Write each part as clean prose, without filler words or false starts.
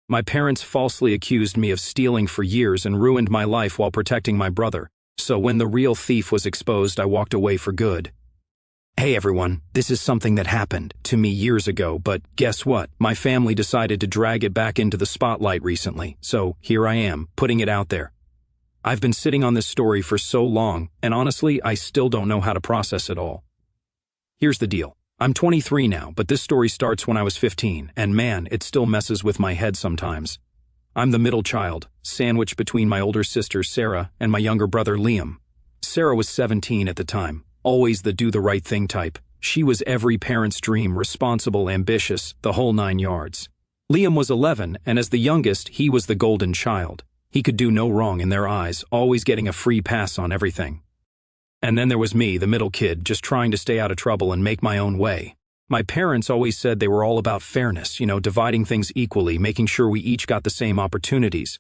My parents falsely accused me of stealing for years and ruined my life while protecting my brother. So when the real thief was exposed, I walked away for good. Hey everyone, this is something that happened to me years ago, but guess what? My family decided to drag it back into the spotlight recently, so here I am, putting it out there. I've been sitting on this story for so long, and honestly, I still don't know how to process it all. Here's the deal. I'm 23 now, but this story starts when I was 15, and man, it still messes with my head sometimes. I'm the middle child, sandwiched between my older sister Sarah and my younger brother Liam. Sarah was 17 at the time, always the do-the-right-thing type. She was every parent's dream, responsible, ambitious, the whole 9 yards. Liam was 11, and as the youngest, he was the golden child. He could do no wrong in their eyes, always getting a free pass on everything. And then there was me, the middle kid, just trying to stay out of trouble and make my own way. My parents always said they were all about fairness, dividing things equally, making sure we each got the same opportunities.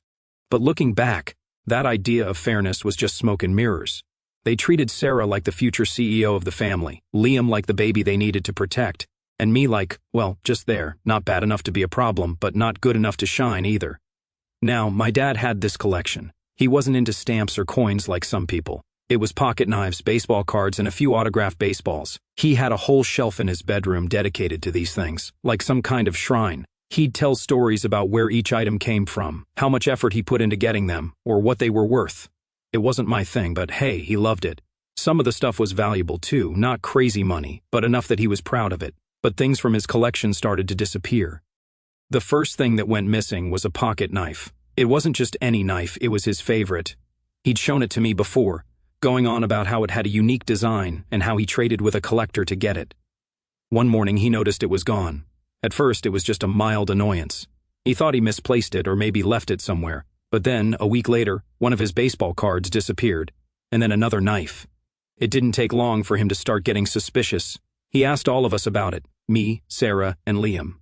But looking back, that idea of fairness was just smoke and mirrors. They treated Sarah like the future CEO of the family, Liam like the baby they needed to protect, and me like, well, just there, not bad enough to be a problem, but not good enough to shine either. Now, my dad had this collection. He wasn't into stamps or coins like some people. It was pocket knives, baseball cards, and a few autographed baseballs. He had a whole shelf in his bedroom dedicated to these things, like some kind of shrine. He'd tell stories about where each item came from, how much effort he put into getting them, or what they were worth. It wasn't my thing, but hey, he loved it. Some of the stuff was valuable too, not crazy money, but enough that he was proud of it. But things from his collection started to disappear. The first thing that went missing was a pocket knife. It wasn't just any knife, it was his favorite. He'd shown it to me before, going on about how it had a unique design and how he traded with a collector to get it. One morning he noticed it was gone. At first it was just a mild annoyance. He thought he misplaced it or maybe left it somewhere. But then, a week later, one of his baseball cards disappeared, and then another knife. It didn't take long for him to start getting suspicious. He asked all of us about it, me, Sarah, and Liam.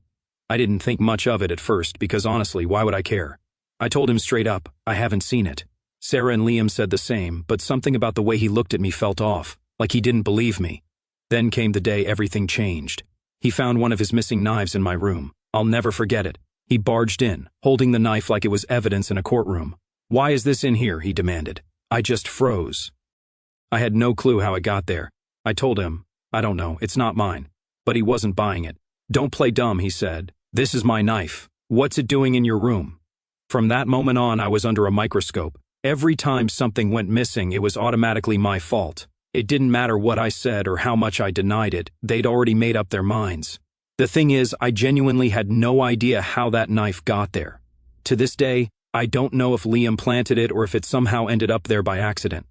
I didn't think much of it at first because honestly, why would I care? I told him straight up, I haven't seen it. Sarah and Liam said the same, but something about the way he looked at me felt off, like he didn't believe me. Then came the day everything changed. He found one of his missing knives in my room. I'll never forget it. He barged in, holding the knife like it was evidence in a courtroom. "Why is this in here?" he demanded. I just froze. I had no clue how it got there. I told him, I don't know, it's not mine. But he wasn't buying it. "Don't play dumb," he said. "This is my knife. What's it doing in your room?" From that moment on, I was under a microscope. Every time something went missing, it was automatically my fault. It didn't matter what I said or how much I denied it, they'd already made up their minds. The thing is, I genuinely had no idea how that knife got there. To this day, I don't know if Liam planted it or if it somehow ended up there by accident.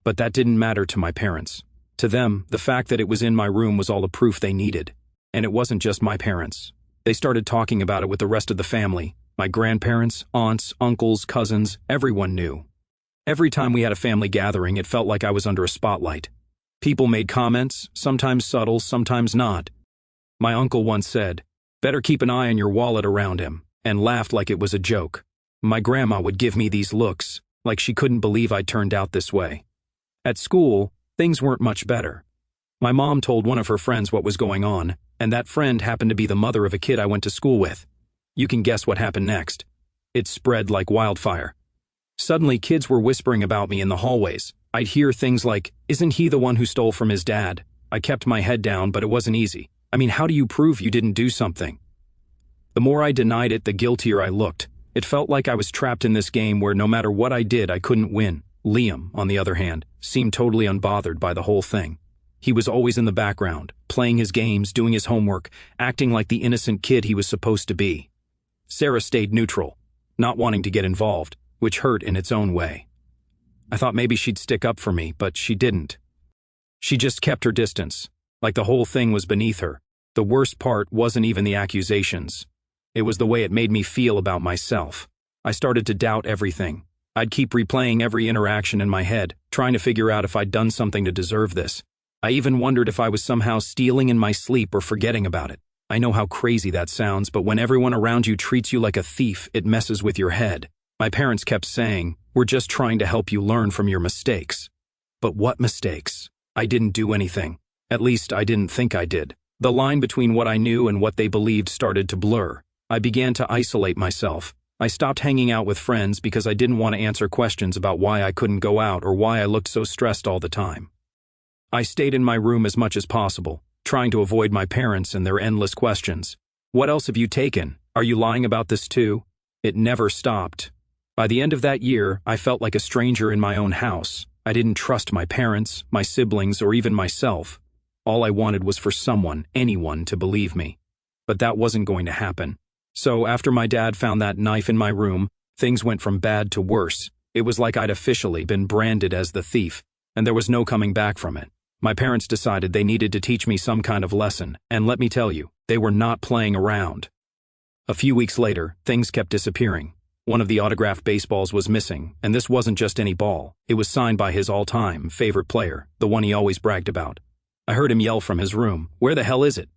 But that didn't matter to my parents. To them, the fact that it was in my room was all the proof they needed. And it wasn't just my parents. They started talking about it with the rest of the family. My grandparents, aunts, uncles, cousins, everyone knew. Every time we had a family gathering, it felt like I was under a spotlight. People made comments, sometimes subtle, sometimes not. My uncle once said, "Better keep an eye on your wallet around him," and laughed like it was a joke. My grandma would give me these looks, like she couldn't believe I'd turned out this way. At school, things weren't much better. My mom told one of her friends what was going on, and that friend happened to be the mother of a kid I went to school with. You can guess what happened next. It spread like wildfire. Suddenly, kids were whispering about me in the hallways. I'd hear things like, "Isn't he the one who stole from his dad?" I kept my head down, but it wasn't easy. I mean, how do you prove you didn't do something? The more I denied it, the guiltier I looked. It felt like I was trapped in this game where no matter what I did, I couldn't win. Liam, on the other hand, seemed totally unbothered by the whole thing. He was always in the background, playing his games, doing his homework, acting like the innocent kid he was supposed to be. Sarah stayed neutral, not wanting to get involved, which hurt in its own way. I thought maybe she'd stick up for me, but she didn't. She just kept her distance, like the whole thing was beneath her. The worst part wasn't even the accusations. It was the way it made me feel about myself. I started to doubt everything. I'd keep replaying every interaction in my head, trying to figure out if I'd done something to deserve this. I even wondered if I was somehow stealing in my sleep or forgetting about it. I know how crazy that sounds, but when everyone around you treats you like a thief, it messes with your head. My parents kept saying, "We're just trying to help you learn from your mistakes." But what mistakes? I didn't do anything. At least I didn't think I did. The line between what I knew and what they believed started to blur. I began to isolate myself. I stopped hanging out with friends because I didn't want to answer questions about why I couldn't go out or why I looked so stressed all the time. I stayed in my room as much as possible, trying to avoid my parents and their endless questions. What else have you taken? Are you lying about this too? It never stopped. By the end of that year, I felt like a stranger in my own house. I didn't trust my parents, my siblings, or even myself. All I wanted was for someone, anyone, to believe me. But that wasn't going to happen. So after my dad found that knife in my room, things went from bad to worse. It was like I'd officially been branded as the thief, and there was no coming back from it. My parents decided they needed to teach me some kind of lesson, and let me tell you, they were not playing around. A few weeks later, things kept disappearing. One of the autographed baseballs was missing, and this wasn't just any ball. It was signed by his all-time favorite player, the one he always bragged about. I heard him yell from his room, "Where the hell is it?"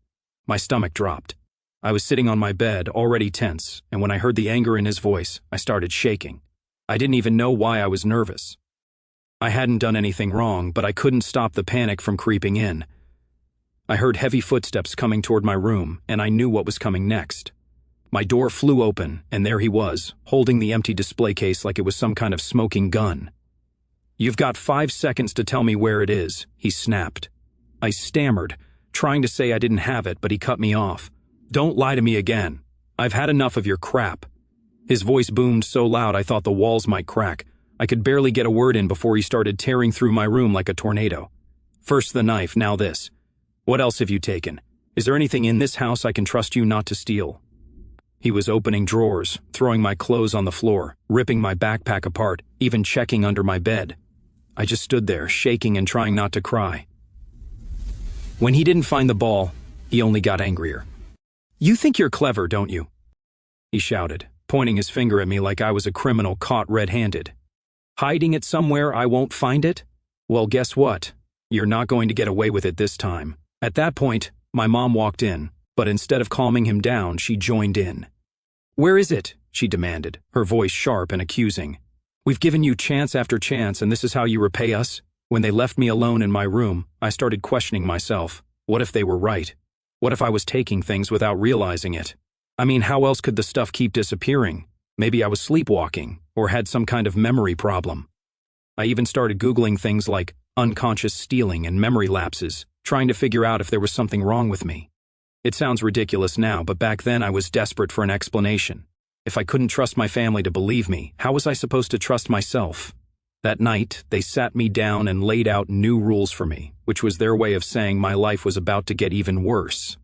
My stomach dropped. I was sitting on my bed, already tense, and when I heard the anger in his voice, I started shaking. I didn't even know why I was nervous. I hadn't done anything wrong, but I couldn't stop the panic from creeping in. I heard heavy footsteps coming toward my room, and I knew what was coming next. My door flew open, and there he was, holding the empty display case like it was some kind of smoking gun. "You've got 5 seconds to tell me where it is," he snapped. I stammered, trying to say I didn't have it, but he cut me off. "Don't lie to me again. I've had enough of your crap." His voice boomed so loud I thought the walls might crack. I could barely get a word in before he started tearing through my room like a tornado. First the knife, now this. "What else have you taken? Is there anything in this house I can trust you not to steal?" He was opening drawers, throwing my clothes on the floor, ripping my backpack apart, even checking under my bed. I just stood there, shaking and trying not to cry. When he didn't find the ball, he only got angrier. "You think you're clever, don't you?" he shouted, pointing his finger at me like I was a criminal caught red-handed. "Hiding it somewhere I won't find it? Well, guess what? You're not going to get away with it this time." At that point, my mom walked in, but instead of calming him down, she joined in. "Where is it?" she demanded, her voice sharp and accusing. "We've given you chance after chance, and this is how you repay us?" When they left me alone in my room, I started questioning myself. What if they were right? What if I was taking things without realizing it? I mean, how else could the stuff keep disappearing? Maybe I was sleepwalking, or had some kind of memory problem. I even started Googling things like unconscious stealing and memory lapses, trying to figure out if there was something wrong with me. It sounds ridiculous now, but back then I was desperate for an explanation. If I couldn't trust my family to believe me, how was I supposed to trust myself? That night, they sat me down and laid out new rules for me, which was their way of saying my life was about to get even worse.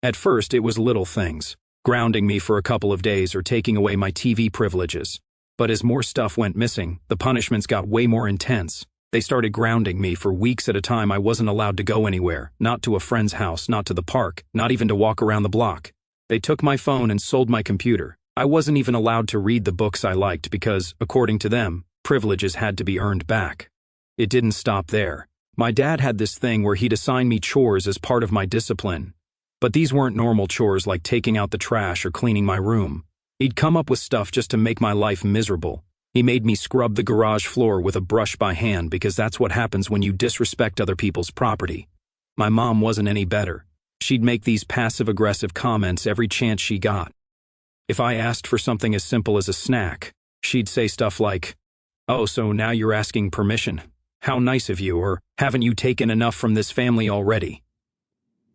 At first, it was little things, grounding me for a couple of days or taking away my TV privileges. But as more stuff went missing, the punishments got way more intense. They started grounding me for weeks at a time. I wasn't allowed to go anywhere, not to a friend's house, not to the park, not even to walk around the block. They took my phone and sold my computer. I wasn't even allowed to read the books I liked because, according to them, privileges had to be earned back. It didn't stop there. My dad had this thing where he'd assign me chores as part of my discipline. But these weren't normal chores like taking out the trash or cleaning my room. He'd come up with stuff just to make my life miserable. He made me scrub the garage floor with a brush by hand because that's what happens when you disrespect other people's property. My mom wasn't any better. She'd make these passive-aggressive comments every chance she got. If I asked for something as simple as a snack, she'd say stuff like, "Oh, so now you're asking permission? How nice of you," or "Haven't you taken enough from this family already?"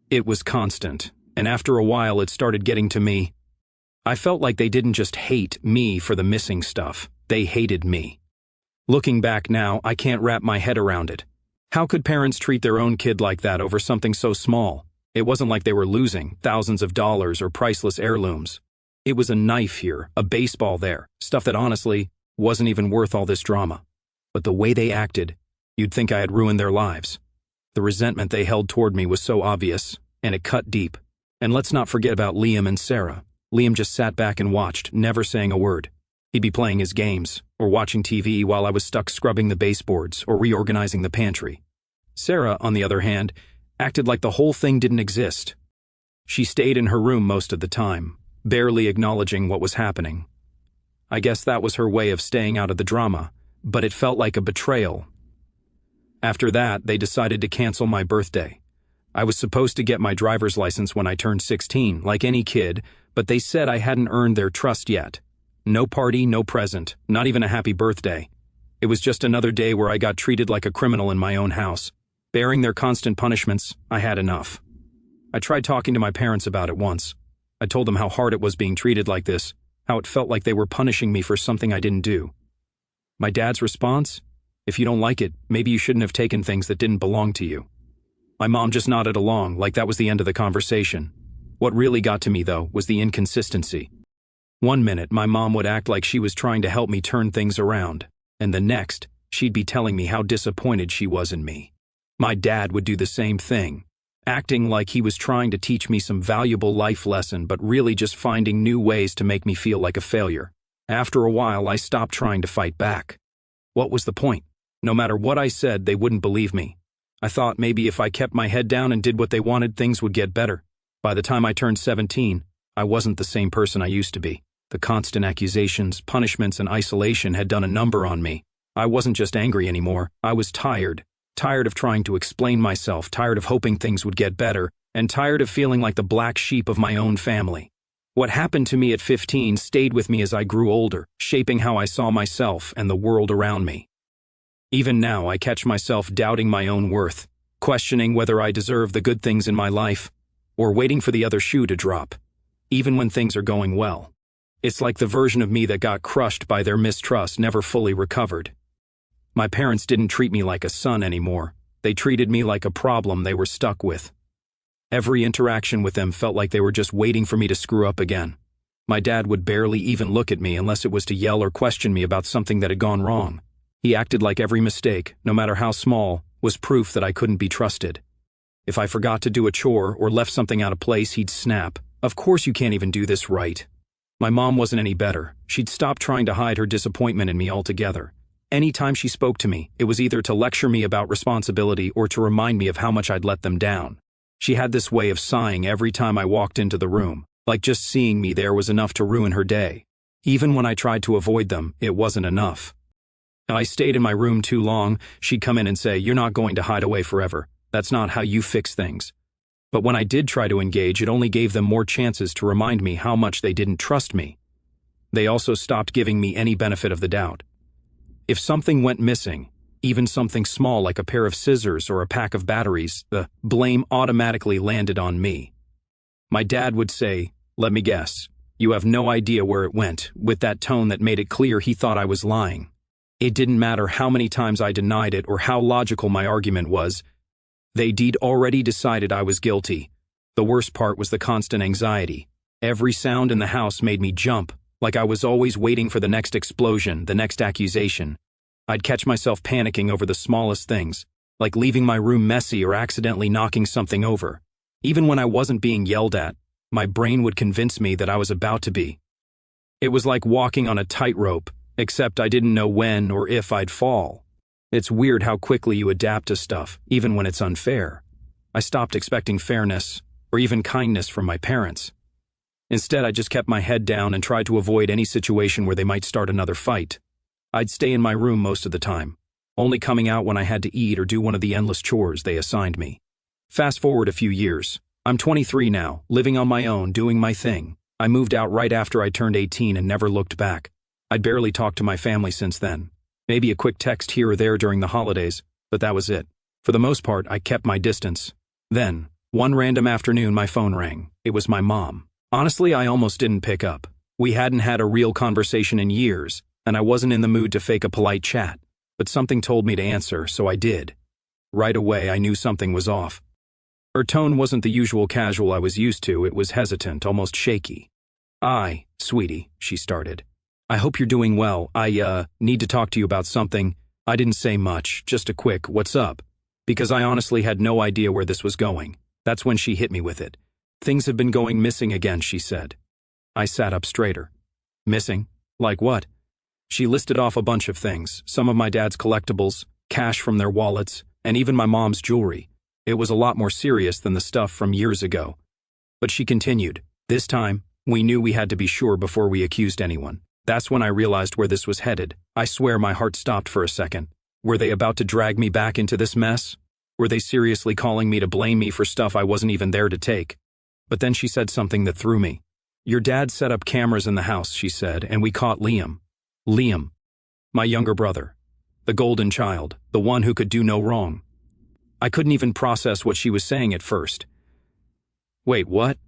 It was constant, and after a while it started getting to me. I felt like they didn't just hate me for the missing stuff, they hated me. Looking back now, I can't wrap my head around it. How could parents treat their own kid like that over something so small? It wasn't like they were losing thousands of dollars or priceless heirlooms. It was a knife here, a baseball there, stuff that honestly wasn't even worth all this drama. But the way they acted, you'd think I had ruined their lives. The resentment they held toward me was so obvious, and it cut deep. And let's not forget about Liam and Sarah. Liam just sat back and watched, never saying a word. He'd be playing his games, or watching TV while I was stuck scrubbing the baseboards or reorganizing the pantry. Sarah, on the other hand, acted like the whole thing didn't exist. She stayed in her room most of the time, barely acknowledging what was happening. I guess that was her way of staying out of the drama, but it felt like a betrayal. After that, they decided to cancel my birthday. I was supposed to get my driver's license when I turned 16, like any kid, but they said I hadn't earned their trust yet. No party, no present, not even a happy birthday. It was just another day where I got treated like a criminal in my own house. Bearing their constant punishments, I had enough. I tried talking to my parents about it once. I told them how hard it was being treated like this, how it felt like they were punishing me for something I didn't do. My dad's response? If you don't like it, maybe you shouldn't have taken things that didn't belong to you. My mom just nodded along, like that was the end of the conversation. What really got to me, though, was the inconsistency. One minute, my mom would act like she was trying to help me turn things around, and the next, she'd be telling me how disappointed she was in me. My dad would do the same thing, acting like he was trying to teach me some valuable life lesson, but really just finding new ways to make me feel like a failure. After a while, I stopped trying to fight back. What was the point? No matter what I said, they wouldn't believe me. I thought maybe if I kept my head down and did what they wanted, things would get better. By the time I turned 17, I wasn't the same person I used to be. The constant accusations, punishments, and isolation had done a number on me. I wasn't just angry anymore. I was tired. Tired of trying to explain myself, tired of hoping things would get better, and tired of feeling like the black sheep of my own family. What happened to me at 15 stayed with me as I grew older, shaping how I saw myself and the world around me. Even now, I catch myself doubting my own worth, questioning whether I deserve the good things in my life, or waiting for the other shoe to drop, even when things are going well. It's like the version of me that got crushed by their mistrust never fully recovered. My parents didn't treat me like a son anymore. They treated me like a problem they were stuck with. Every interaction with them felt like they were just waiting for me to screw up again. My dad would barely even look at me unless it was to yell or question me about something that had gone wrong. He acted like every mistake, no matter how small, was proof that I couldn't be trusted. If I forgot to do a chore or left something out of place, he'd snap, "Of course you can't even do this right." My mom wasn't any better. She'd stopped trying to hide her disappointment in me altogether. Anytime she spoke to me, it was either to lecture me about responsibility or to remind me of how much I'd let them down. She had this way of sighing every time I walked into the room, like just seeing me there was enough to ruin her day. Even when I tried to avoid them, it wasn't enough. I stayed in my room too long, she'd come in and say, "You're not going to hide away forever. That's not how you fix things." But when I did try to engage, it only gave them more chances to remind me how much they didn't trust me. They also stopped giving me any benefit of the doubt. If something went missing, even something small like a pair of scissors or a pack of batteries, the blame automatically landed on me. My dad would say, "Let me guess, you have no idea where it went," with that tone that made it clear he thought I was lying. It didn't matter how many times I denied it or how logical my argument was. They'd already decided I was guilty. The worst part was the constant anxiety. Every sound in the house made me jump, like I was always waiting for the next explosion, the next accusation. I'd catch myself panicking over the smallest things, like leaving my room messy or accidentally knocking something over. Even when I wasn't being yelled at, my brain would convince me that I was about to be. It was like walking on a tightrope, except I didn't know when or if I'd fall. It's weird how quickly you adapt to stuff, even when it's unfair. I stopped expecting fairness, or even kindness from my parents. Instead, I just kept my head down and tried to avoid any situation where they might start another fight. I'd stay in my room most of the time, only coming out when I had to eat or do one of the endless chores they assigned me. Fast forward a few years. I'm 23 now, living on my own, doing my thing. I moved out right after I turned 18 and never looked back. I'd barely talked to my family since then. Maybe a quick text here or there during the holidays, but that was it. For the most part, I kept my distance. Then, one random afternoon, my phone rang. It was my mom. Honestly, I almost didn't pick up. We hadn't had a real conversation in years, and I wasn't in the mood to fake a polite chat. But something told me to answer, so I did. Right away, I knew something was off. Her tone wasn't the usual casual I was used to. It was hesitant, almost shaky. Sweetie," she started. "I hope you're doing well. I need to talk to you about something." I didn't say much, just a quick, "What's up?" because I honestly had no idea where this was going. That's when she hit me with it. "Things have been going missing again," she said. I sat up straighter. "Missing? Like what?" She listed off a bunch of things, some of my dad's collectibles, cash from their wallets, and even my mom's jewelry. It was a lot more serious than the stuff from years ago. But she continued, "This time, we knew we had to be sure before we accused anyone." That's when I realized where this was headed. I swear my heart stopped for a second. Were they about to drag me back into this mess? Were they seriously calling me to blame me for stuff I wasn't even there to take? But then she said something that threw me. Your dad set up cameras in the house, she said, and we caught Liam. Liam, my younger brother. The golden child, the one who could do no wrong. I couldn't even process what she was saying at first. Wait, what?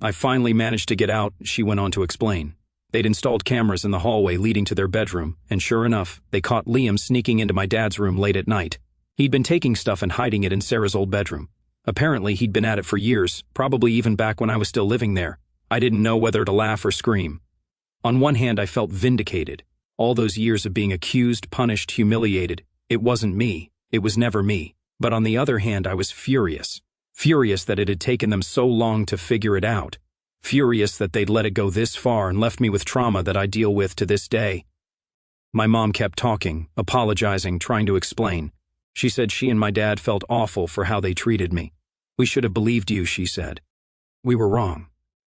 I finally managed to get out, she went on to explain. They'd installed cameras in the hallway leading to their bedroom, and sure enough, they caught Liam sneaking into my dad's room late at night. He'd been taking stuff and hiding it in Sarah's old bedroom. Apparently, he'd been at it for years, probably even back when I was still living there. I didn't know whether to laugh or scream. On one hand, I felt vindicated. All those years of being accused, punished, humiliated. It wasn't me. It was never me. But on the other hand, I was furious. Furious that it had taken them so long to figure it out. Furious that they'd let it go this far and left me with trauma that I deal with to this day. My mom kept talking, apologizing, trying to explain. She said she and my dad felt awful for how they treated me. We should have believed you, she said. We were wrong.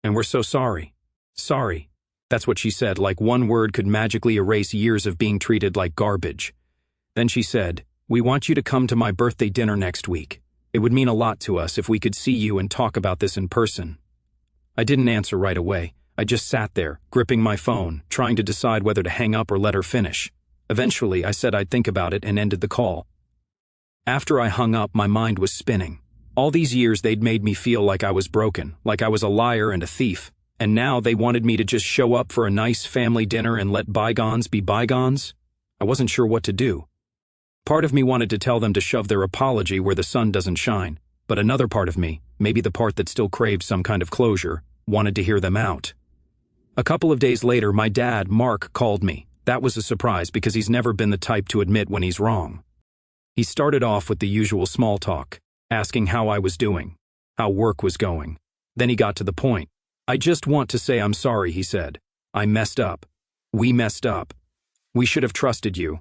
And we're so sorry. Sorry. That's what she said, like one word could magically erase years of being treated like garbage. Then she said, we want you to come to my birthday dinner next week. It would mean a lot to us if we could see you and talk about this in person. I didn't answer right away. I just sat there, gripping my phone, trying to decide whether to hang up or let her finish. Eventually, I said I'd think about it and ended the call. After I hung up, my mind was spinning. All these years they'd made me feel like I was broken, like I was a liar and a thief. And now they wanted me to just show up for a nice family dinner and let bygones be bygones? I wasn't sure what to do. Part of me wanted to tell them to shove their apology where the sun doesn't shine, but another part of me, maybe the part that still craved some kind of closure, wanted to hear them out. A couple of days later, my dad, Mark, called me. That was a surprise because he's never been the type to admit when he's wrong. He started off with the usual small talk, asking how I was doing, how work was going. Then he got to the point. I just want to say I'm sorry, he said. I messed up. We messed up. We should have trusted you.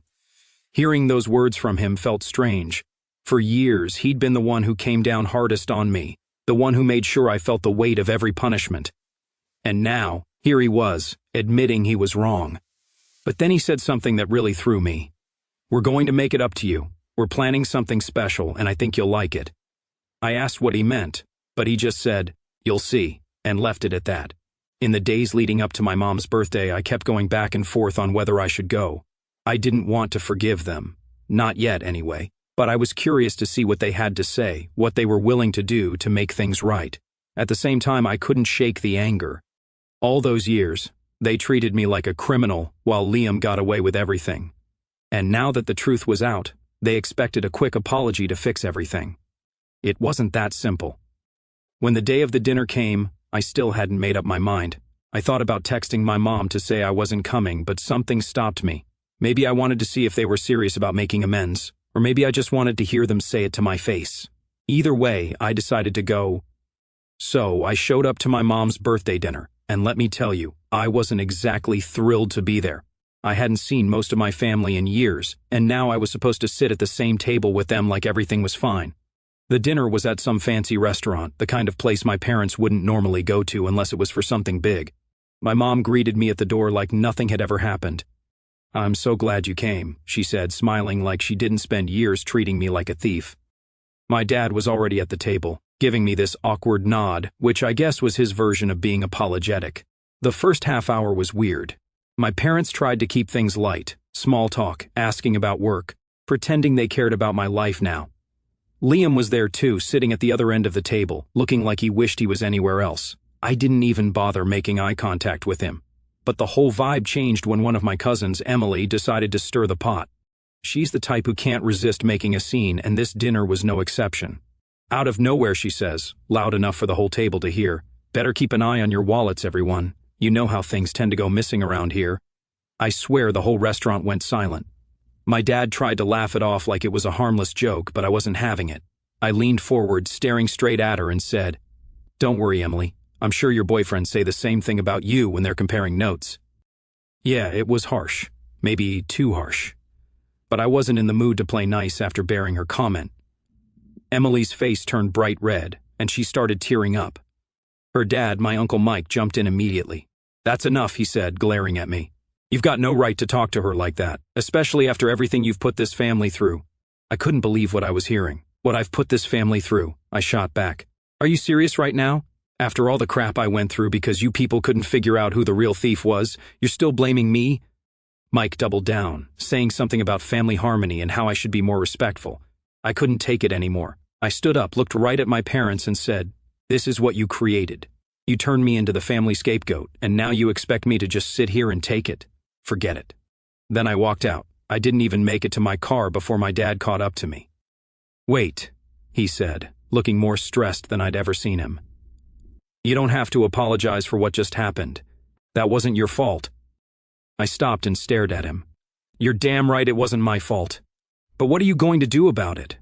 Hearing those words from him felt strange. For years, he'd been the one who came down hardest on me, the one who made sure I felt the weight of every punishment. And now, here he was, admitting he was wrong. But then he said something that really threw me. We're going to make it up to you. We're planning something special, and I think you'll like it. I asked what he meant, but he just said, you'll see, and left it at that. In the days leading up to my mom's birthday, I kept going back and forth on whether I should go. I didn't want to forgive them. Not yet, anyway. But I was curious to see what they had to say, what they were willing to do to make things right. At the same time, I couldn't shake the anger. All those years, they treated me like a criminal while Liam got away with everything. And now that the truth was out, they expected a quick apology to fix everything. It wasn't that simple. When the day of the dinner came, I still hadn't made up my mind. I thought about texting my mom to say I wasn't coming, but something stopped me. Maybe I wanted to see if they were serious about making amends, or maybe I just wanted to hear them say it to my face. Either way, I decided to go. So I showed up to my mom's birthday dinner, and let me tell you, I wasn't exactly thrilled to be there. I hadn't seen most of my family in years, and now I was supposed to sit at the same table with them like everything was fine. The dinner was at some fancy restaurant, the kind of place my parents wouldn't normally go to unless it was for something big. My mom greeted me at the door like nothing had ever happened. I'm so glad you came, she said, smiling like she didn't spend years treating me like a thief. My dad was already at the table, giving me this awkward nod, which I guess was his version of being apologetic. The first half hour was weird. My parents tried to keep things light, small talk, asking about work, pretending they cared about my life now. Liam was there too, sitting at the other end of the table, looking like he wished he was anywhere else. I didn't even bother making eye contact with him. But the whole vibe changed when one of my cousins, Emily, decided to stir the pot. She's the type who can't resist making a scene, and this dinner was no exception. Out of nowhere, she says, loud enough for the whole table to hear, "Better keep an eye on your wallets, everyone. You know how things tend to go missing around here." I swear the whole restaurant went silent. My dad tried to laugh it off like it was a harmless joke, but I wasn't having it. I leaned forward, staring straight at her, and said, "Don't worry, Emily. I'm sure your boyfriends say the same thing about you when they're comparing notes." Yeah, it was harsh. Maybe too harsh. But I wasn't in the mood to play nice after bearing her comment. Emily's face turned bright red, and she started tearing up. Her dad, my Uncle Mike, jumped in immediately. "That's enough," he said, glaring at me. "You've got no right to talk to her like that, especially after everything you've put this family through." I couldn't believe what I was hearing. "What I've put this family through," I shot back. "Are you serious right now? After all the crap I went through because you people couldn't figure out who the real thief was, you're still blaming me? Mike doubled down, saying something about family harmony and how I should be more respectful. I couldn't take it anymore. I stood up, looked right at my parents and said, "This is what you created. You turned me into the family scapegoat, and now you expect me to just sit here and take it? Forget it." Then I walked out. I didn't even make it to my car before my dad caught up to me. "Wait," he said, looking more stressed than I'd ever seen him. "You don't have to apologize for what just happened. That wasn't your fault." I stopped and stared at him. "You're damn right it wasn't my fault. But what are you going to do about it?"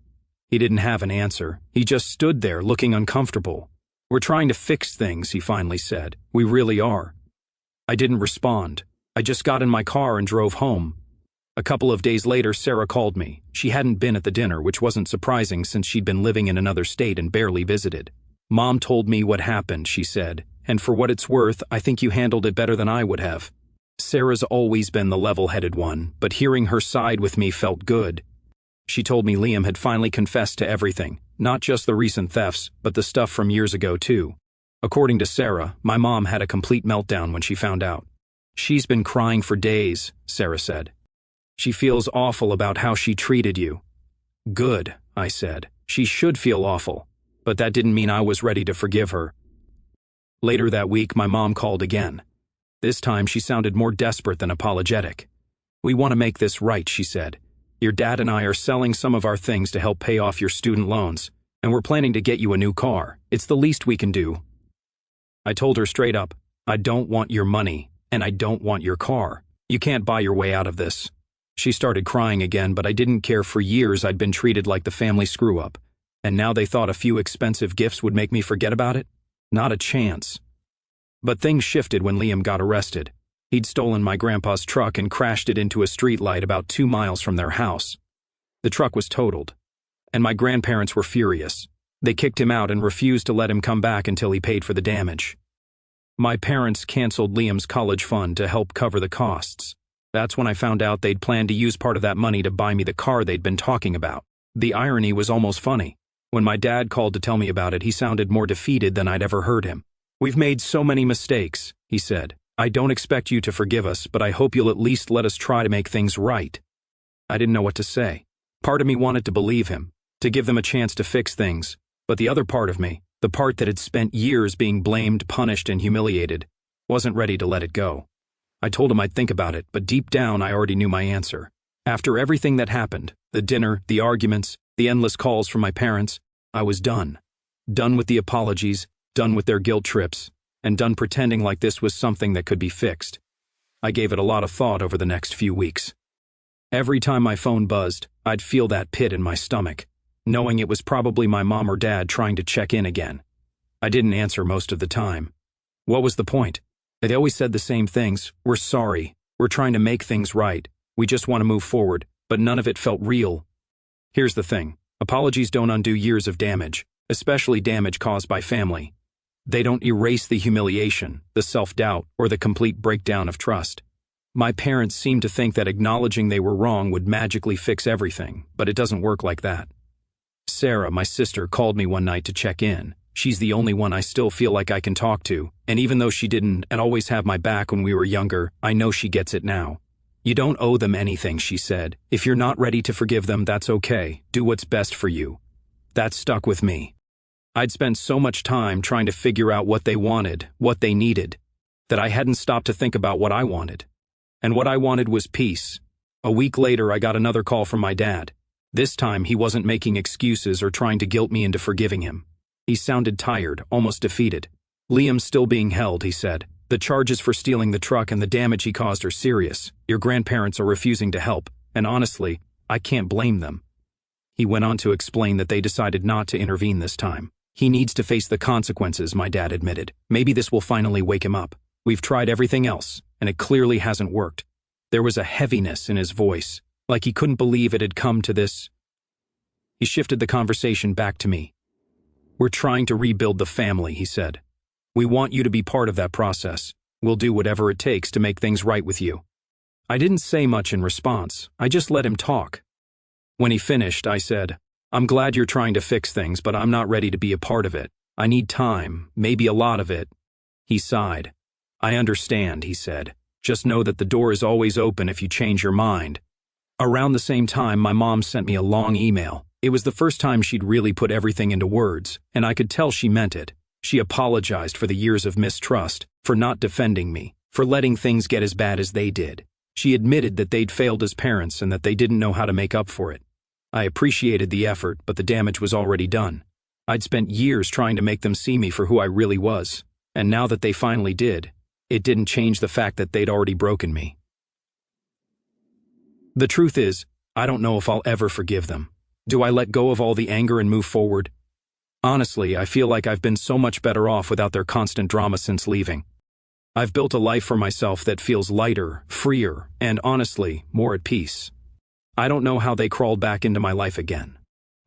He didn't have an answer. He just stood there looking uncomfortable. "We're trying to fix things," he finally said. "We really are." I didn't respond. I just got in my car and drove home. A couple of days later, Sarah called me. She hadn't been at the dinner, which wasn't surprising since she'd been living in another state and barely visited. "Mom told me what happened," she said, "and for what it's worth, I think you handled it better than I would have." Sarah's always been the level-headed one, but hearing her side with me felt good. She told me Liam had finally confessed to everything, not just the recent thefts, but the stuff from years ago too. According to Sarah, my mom had a complete meltdown when she found out. "She's been crying for days," Sarah said. "She feels awful about how she treated you." "Good," I said. "She should feel awful." But that didn't mean I was ready to forgive her. Later that week, my mom called again. This time she sounded more desperate than apologetic. "We want to make this right," she said. "Your dad and I are selling some of our things to help pay off your student loans, and we're planning to get you a new car. It's the least we can do." I told her straight up, "I don't want your money, and I don't want your car. You can't buy your way out of this." She started crying again, but I didn't care. For years I'd been treated like the family screw-up. And now they thought a few expensive gifts would make me forget about it? Not a chance. But things shifted when Liam got arrested. He'd stolen my grandpa's truck and crashed it into a streetlight about 2 miles from their house. The truck was totaled, and my grandparents were furious. They kicked him out and refused to let him come back until he paid for the damage. My parents canceled Liam's college fund to help cover the costs. That's when I found out they'd planned to use part of that money to buy me the car they'd been talking about. The irony was almost funny. When my dad called to tell me about it, he sounded more defeated than I'd ever heard him. "We've made so many mistakes," he said. "I don't expect you to forgive us, but I hope you'll at least let us try to make things right." I didn't know what to say. Part of me wanted to believe him, to give them a chance to fix things, but the other part of me, the part that had spent years being blamed, punished, and humiliated, wasn't ready to let it go. I told him I'd think about it, but deep down I already knew my answer. After everything that happened, the dinner, the arguments, the endless calls from my parents, I was done. Done with the apologies, done with their guilt trips, and done pretending like this was something that could be fixed. I gave it a lot of thought over the next few weeks. Every time my phone buzzed, I'd feel that pit in my stomach, knowing it was probably my mom or dad trying to check in again. I didn't answer most of the time. What was the point? They always said the same things. "We're sorry. We're trying to make things right. We just want to move forward," but none of it felt real. Here's the thing. Apologies don't undo years of damage, especially damage caused by family. They don't erase the humiliation, the self-doubt, or the complete breakdown of trust. My parents seemed to think that acknowledging they were wrong would magically fix everything, but it doesn't work like that. Sarah, my sister, called me one night to check in. She's the only one I still feel like I can talk to, and even though she didn't and always have my back when we were younger, I know she gets it now. "You don't owe them anything," she said. "If you're not ready to forgive them, that's okay. Do what's best for you." That stuck with me. I'd spent so much time trying to figure out what they wanted, what they needed, that I hadn't stopped to think about what I wanted. And what I wanted was peace. A week later, I got another call from my dad. This time, he wasn't making excuses or trying to guilt me into forgiving him. He sounded tired, almost defeated. "Liam's still being held," he said. "The charges for stealing the truck and the damage he caused are serious. Your grandparents are refusing to help, and honestly, I can't blame them." He went on to explain that they decided not to intervene this time. "He needs to face the consequences," my dad admitted. "Maybe this will finally wake him up. We've tried everything else, and it clearly hasn't worked." There was a heaviness in his voice, like he couldn't believe it had come to this. He shifted the conversation back to me. "We're trying to rebuild the family," he said. "We want you to be part of that process. We'll do whatever it takes to make things right with you." I didn't say much in response. I just let him talk. When he finished, I said, "I'm glad you're trying to fix things, but I'm not ready to be a part of it. I need time, maybe a lot of it. He sighed. I understand, he said. Just know that the door is always open if you change your mind. Around the same time, my mom sent me a long email. It was the first time she'd really put everything into words, and I could tell she meant it. She apologized for the years of mistrust, for not defending me, for letting things get as bad as they did. She admitted that they'd failed as parents and that they didn't know how to make up for it. I appreciated the effort, but the damage was already done. I'd spent years trying to make them see me for who I really was, and now that they finally did, it didn't change the fact that they'd already broken me. The truth is, I don't know if I'll ever forgive them. Do I let go of all the anger and move forward? Honestly, I feel like I've been so much better off without their constant drama since leaving. I've built a life for myself that feels lighter, freer, and honestly, more at peace. I don't know how they crawled back into my life again.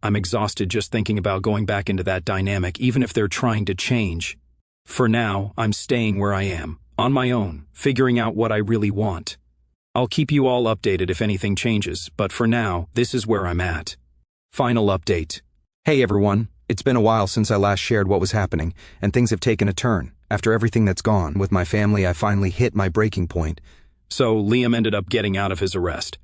I'm exhausted just thinking about going back into that dynamic, even if they're trying to change. For now, I'm staying where I am, on my own, figuring out what I really want. I'll keep you all updated if anything changes, but for now, this is where I'm at. Final update. Hey everyone, it's been a while since I last shared what was happening, and things have taken a turn. After everything that's gone with my family, I finally hit my breaking point. So Liam ended up getting out of his arrest.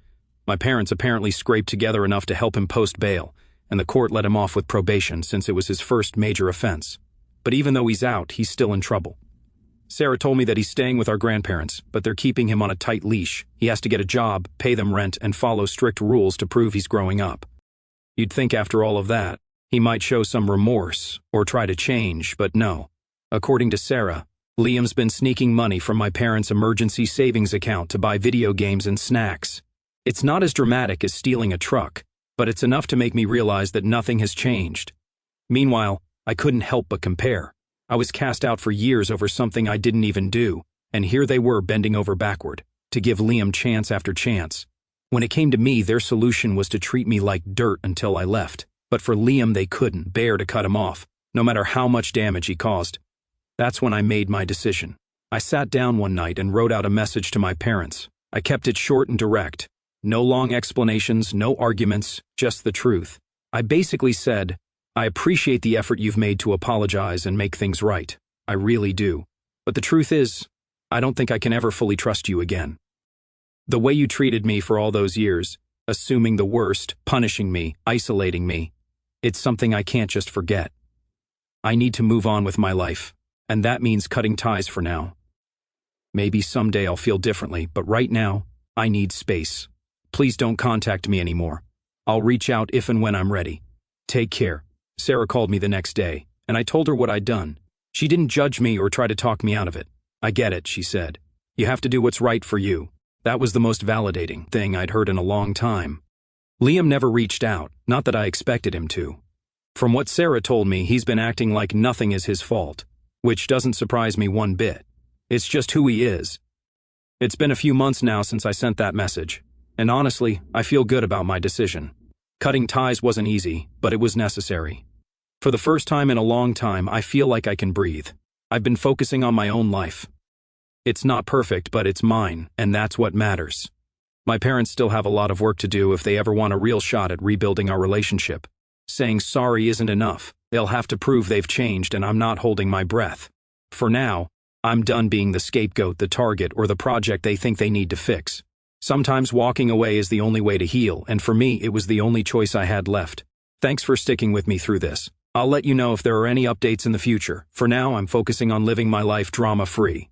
My parents apparently scraped together enough to help him post bail, and the court let him off with probation since it was his first major offense. But even though he's out, he's still in trouble. Sarah told me that he's staying with our grandparents, but they're keeping him on a tight leash. He has to get a job, pay them rent, and follow strict rules to prove he's growing up. You'd think after all of that, he might show some remorse or try to change, but no. According to Sarah, Liam's been sneaking money from my parents' emergency savings account to buy video games and snacks. It's not as dramatic as stealing a truck, but it's enough to make me realize that nothing has changed. Meanwhile, I couldn't help but compare. I was cast out for years over something I didn't even do, and here they were bending over backward to give Liam chance after chance. When it came to me, their solution was to treat me like dirt until I left. But for Liam, they couldn't bear to cut him off, no matter how much damage he caused. That's when I made my decision. I sat down one night and wrote out a message to my parents. I kept it short and direct. No long explanations, no arguments, just the truth. I basically said, I appreciate the effort you've made to apologize and make things right. I really do. But the truth is, I don't think I can ever fully trust you again. The way you treated me for all those years, assuming the worst, punishing me, isolating me, it's something I can't just forget. I need to move on with my life, and that means cutting ties for now. Maybe someday I'll feel differently, but right now, I need space. Please don't contact me anymore. I'll reach out if and when I'm ready. Take care. Sarah called me the next day, and I told her what I'd done. She didn't judge me or try to talk me out of it. I get it, she said. You have to do what's right for you. That was the most validating thing I'd heard in a long time. Liam never reached out, not that I expected him to. From what Sarah told me, he's been acting like nothing is his fault, which doesn't surprise me one bit. It's just who he is. It's been a few months now since I sent that message, and honestly, I feel good about my decision. Cutting ties wasn't easy, but it was necessary. For the first time in a long time, I feel like I can breathe. I've been focusing on my own life. It's not perfect, but it's mine, and that's what matters. My parents still have a lot of work to do if they ever want a real shot at rebuilding our relationship. Saying sorry isn't enough. They'll have to prove they've changed, and I'm not holding my breath. For now, I'm done being the scapegoat, the target, or the project they think they need to fix. Sometimes walking away is the only way to heal, and for me, it was the only choice I had left. Thanks for sticking with me through this. I'll let you know if there are any updates in the future. For now, I'm focusing on living my life drama-free.